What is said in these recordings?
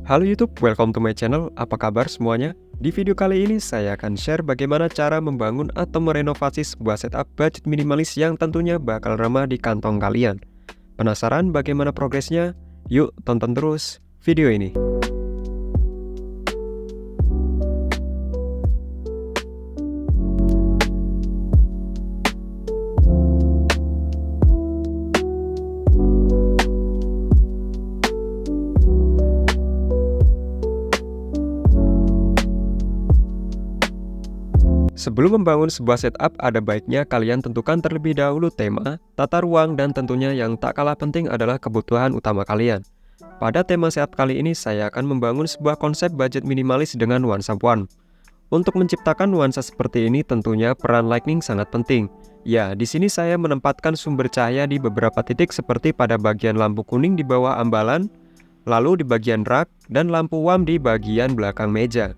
Halo YouTube, welcome to my channel. Apa kabar semuanya? Di video kali ini saya akan share bagaimana cara membangun atau merenovasi sebuah setup budget minimalis yang tentunya bakal ramah di kantong kalian. Penasaran bagaimana progresnya? Yuk tonton terus video ini. Sebelum membangun sebuah setup, ada baiknya kalian tentukan terlebih dahulu tema, tata ruang, dan tentunya yang tak kalah penting adalah kebutuhan utama kalian. Pada tema setup kali ini, saya akan membangun sebuah konsep budget minimalis dengan nuansa warm. Untuk menciptakan nuansa seperti ini, tentunya peran lighting sangat penting. Ya, di sini saya menempatkan sumber cahaya di beberapa titik seperti pada bagian lampu kuning di bawah ambalan, lalu di bagian rak, dan lampu warm di bagian belakang meja.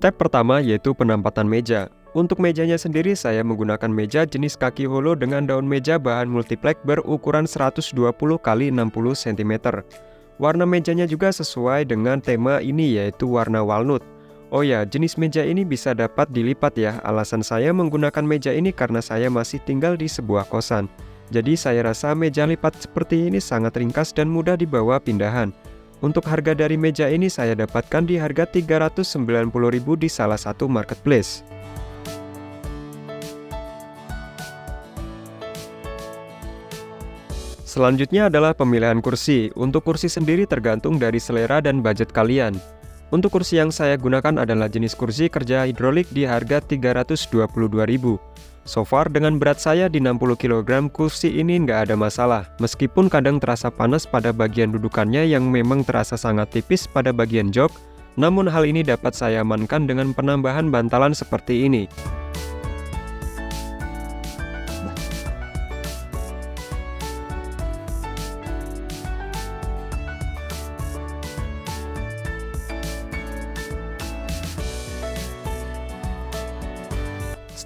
Step pertama yaitu penempatan meja. Untuk mejanya sendiri saya menggunakan meja jenis kaki holo dengan daun meja bahan multiplex berukuran 120 x 60 cm. Warna mejanya juga sesuai dengan tema ini yaitu warna walnut. Oh ya, jenis meja ini bisa dapat dilipat ya. Alasan saya menggunakan meja ini karena saya masih tinggal di sebuah kosan. Jadi saya rasa meja lipat seperti ini sangat ringkas dan mudah dibawa pindahan. Untuk harga dari meja ini saya dapatkan di harga Rp390.000 di salah satu marketplace. Selanjutnya adalah pemilihan kursi. Untuk kursi sendiri tergantung dari selera dan budget kalian. Untuk kursi yang saya gunakan adalah jenis kursi kerja hidrolik di harga Rp322.000. So far dengan berat saya di 60 kg, kursi ini nggak ada masalah. Meskipun kadang terasa panas pada bagian dudukannya yang memang terasa sangat tipis pada bagian jok, namun hal ini dapat saya amankan dengan penambahan bantalan seperti ini.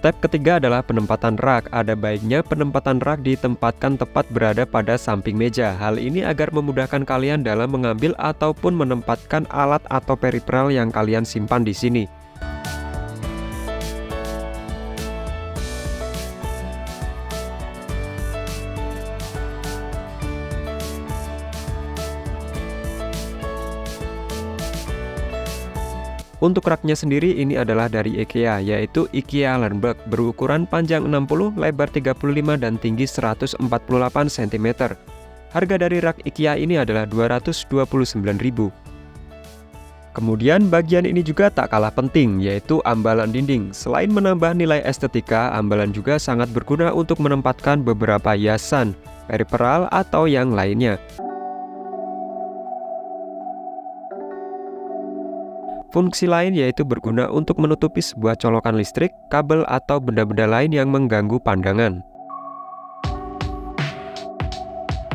Step ketiga adalah penempatan rak. Ada baiknya penempatan rak ditempatkan tepat berada pada samping meja. Hal ini agar memudahkan kalian dalam mengambil ataupun menempatkan alat atau peripheral yang kalian simpan di sini. Untuk raknya sendiri ini adalah dari IKEA, yaitu IKEA Lernberg, berukuran panjang 60, lebar 35 dan tinggi 148 cm. Harga dari rak IKEA ini adalah Rp229.000. Kemudian bagian ini juga tak kalah penting, yaitu ambalan dinding. Selain menambah nilai estetika, ambalan juga sangat berguna untuk menempatkan beberapa hiasan, peripheral atau yang lainnya. Fungsi lain yaitu berguna untuk menutupi sebuah colokan listrik, kabel, atau benda-benda lain yang mengganggu pandangan.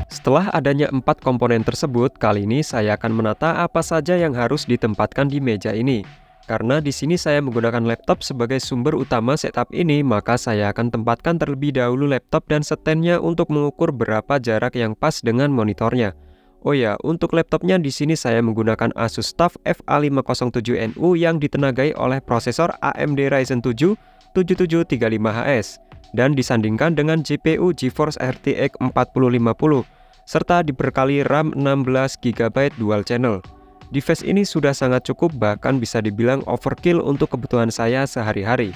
Setelah adanya 4 komponen tersebut, kali ini saya akan menata apa saja yang harus ditempatkan di meja ini. Karena di sini saya menggunakan laptop sebagai sumber utama setup ini, maka saya akan tempatkan terlebih dahulu laptop dan stand-nya untuk mengukur berapa jarak yang pas dengan monitornya. Oh ya, untuk laptopnya di sini saya menggunakan Asus TUF FA507NU yang ditenagai oleh prosesor AMD Ryzen 7 7735HS dan disandingkan dengan GPU GeForce RTX 4050 serta diberkali RAM 16GB dual channel. Device ini sudah sangat cukup, bahkan bisa dibilang overkill untuk kebutuhan saya sehari-hari.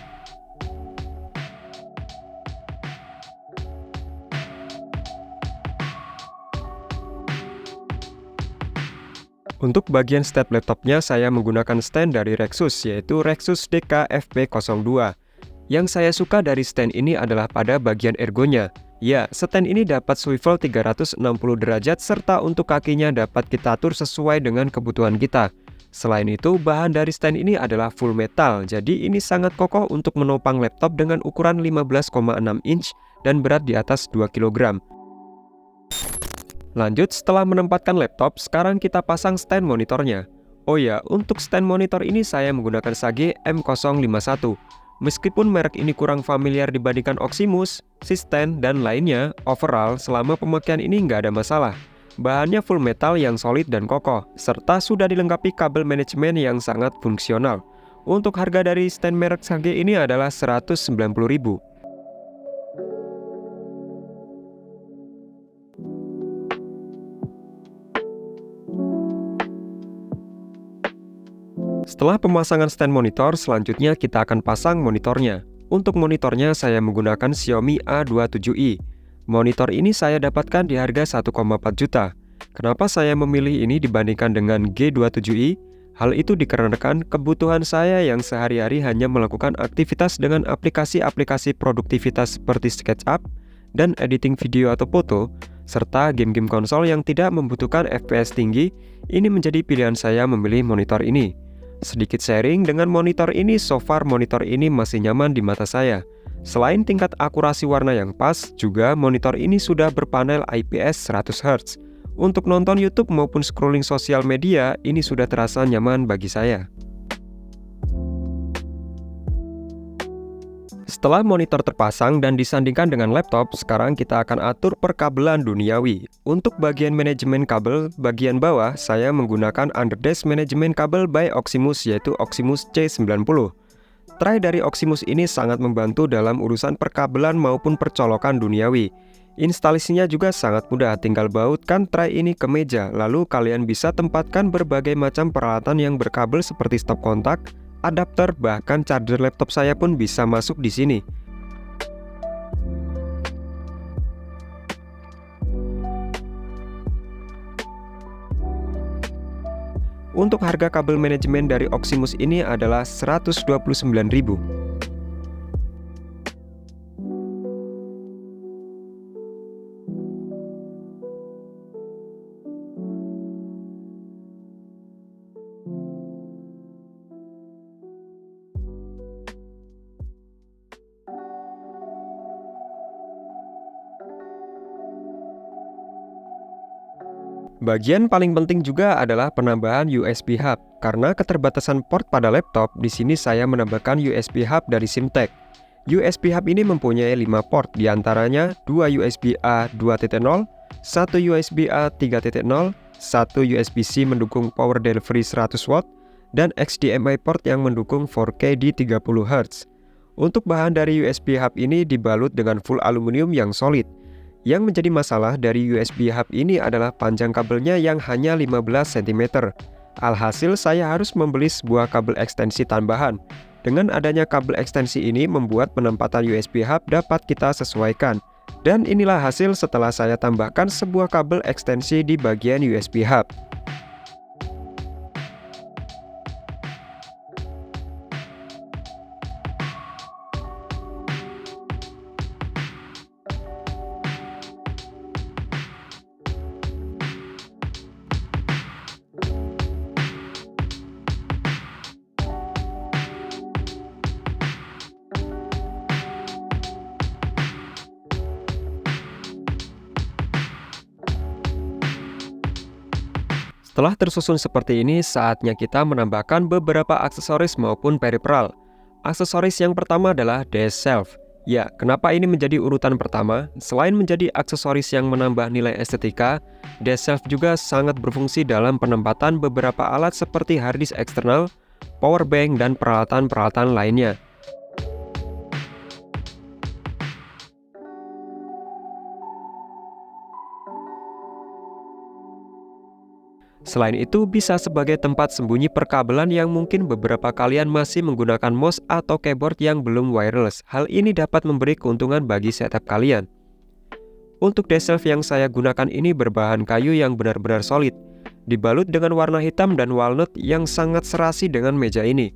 Untuk bagian step laptopnya saya menggunakan stand dari Rexus, yaitu Rexus DK-FP02. Yang saya suka dari stand ini adalah pada bagian ergonya. Ya, stand ini dapat swivel 360 derajat serta untuk kakinya dapat kita atur sesuai dengan kebutuhan kita. Selain itu, bahan dari stand ini adalah full metal, jadi ini sangat kokoh untuk menopang laptop dengan ukuran 15,6 inch dan berat di atas 2 kg. Lanjut, setelah menempatkan laptop, sekarang kita pasang stand monitornya. Oh ya, untuk stand monitor ini saya menggunakan Sage M051. Meskipun merek ini kurang familiar dibandingkan Oximus, System, dan lainnya, overall selama pemakaian ini nggak ada masalah. Bahannya full metal yang solid dan kokoh, serta sudah dilengkapi kabel manajemen yang sangat fungsional. Untuk harga dari stand merek Sage ini adalah 190.000. Setelah pemasangan stand monitor, selanjutnya kita akan pasang monitornya. Untuk monitornya saya menggunakan Xiaomi A27i. Monitor ini saya dapatkan di harga 1,4 juta. Kenapa saya memilih ini dibandingkan dengan G27i? Hal itu dikarenakan kebutuhan saya yang sehari-hari hanya melakukan aktivitas dengan aplikasi-aplikasi produktivitas seperti SketchUp dan editing video atau foto, serta game-game konsol yang tidak membutuhkan FPS tinggi. Ini menjadi pilihan saya memilih monitor ini. Sedikit sharing, dengan monitor ini, so far monitor ini masih nyaman di mata saya. Selain tingkat akurasi warna yang pas, juga monitor ini sudah berpanel IPS 100Hz. Untuk nonton YouTube maupun scrolling sosial media, ini sudah terasa nyaman bagi saya. Setelah monitor terpasang dan disandingkan dengan laptop, sekarang kita akan atur perkabelan duniawi. Untuk bagian manajemen kabel, bagian bawah, saya menggunakan Underdesk Manajemen Kabel by Oximus, yaitu Oximus C90. Tray dari Oximus ini sangat membantu dalam urusan perkabelan maupun percolokan duniawi. Instalasinya juga sangat mudah, tinggal bautkan tray ini ke meja, lalu kalian bisa tempatkan berbagai macam peralatan yang berkabel seperti stop kontak, adapter, bahkan charger laptop saya pun bisa masuk di sini. Untuk harga kabel manajemen dari Oximus ini adalah 129.000. Bagian paling penting juga adalah penambahan USB hub. Karena keterbatasan port pada laptop, di sini saya menambahkan USB hub dari Simtek. USB hub ini mempunyai 5 port, diantaranya 2 USB-A 2.0, 1 USB-A 3.0, 1 USB-C mendukung power delivery 100 watt, dan HDMI port yang mendukung 4K di 30 Hz. Untuk bahan dari USB hub ini dibalut dengan full aluminium yang solid. Yang menjadi masalah dari USB hub ini adalah panjang kabelnya yang hanya 15 cm. Alhasil saya harus membeli sebuah kabel ekstensi tambahan. Dengan adanya kabel ekstensi ini membuat penempatan USB hub dapat kita sesuaikan. Dan inilah hasil setelah saya tambahkan sebuah kabel ekstensi di bagian USB hub. Setelah tersusun seperti ini, saatnya kita menambahkan beberapa aksesoris maupun peripheral. Aksesoris yang pertama adalah desk shelf. Ya, kenapa ini menjadi urutan pertama? Selain menjadi aksesoris yang menambah nilai estetika, desk shelf juga sangat berfungsi dalam penempatan beberapa alat seperti hard disk eksternal, power bank, dan peralatan-peralatan lainnya. Selain itu, bisa sebagai tempat sembunyi perkabelan yang mungkin beberapa kalian masih menggunakan mouse atau keyboard yang belum wireless. Hal ini dapat memberi keuntungan bagi setup kalian. Untuk desk shelf yang saya gunakan ini berbahan kayu yang benar-benar solid, dibalut dengan warna hitam dan walnut yang sangat serasi dengan meja ini.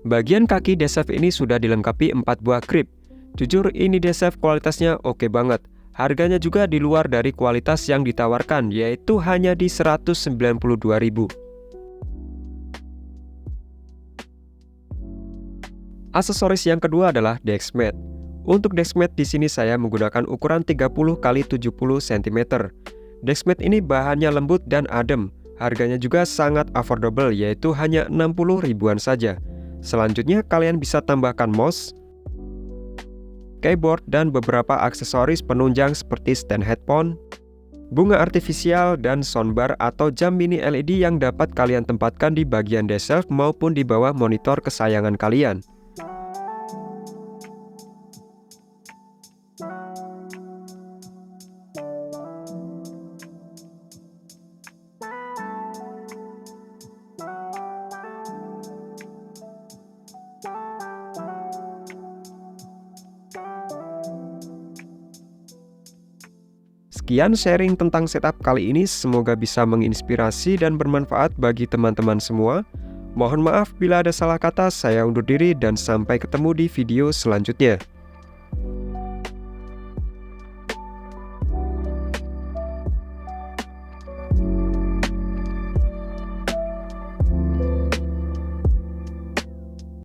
Bagian kaki desk shelf ini sudah dilengkapi 4 buah grip. Jujur, ini desk shelf kualitasnya oke banget. Harganya juga di luar dari kualitas yang ditawarkan, yaitu hanya di 192.000. Aksesoris yang kedua adalah desk mat. Untuk desk mat di sini saya menggunakan ukuran 30 x 70 cm. Desk mat ini bahannya lembut dan adem. Harganya juga sangat affordable, yaitu hanya 60 ribuan saja. Selanjutnya kalian bisa tambahkan mouse, keyboard, dan beberapa aksesoris penunjang seperti stand headphone, bunga artifisial, dan soundbar atau jam mini LED yang dapat kalian tempatkan di bagian desk shelf maupun di bawah monitor kesayangan kalian. Sekian sharing tentang setup kali ini, semoga bisa menginspirasi dan bermanfaat bagi teman-teman semua. Mohon maaf bila ada salah kata, saya undur diri dan sampai ketemu di video selanjutnya.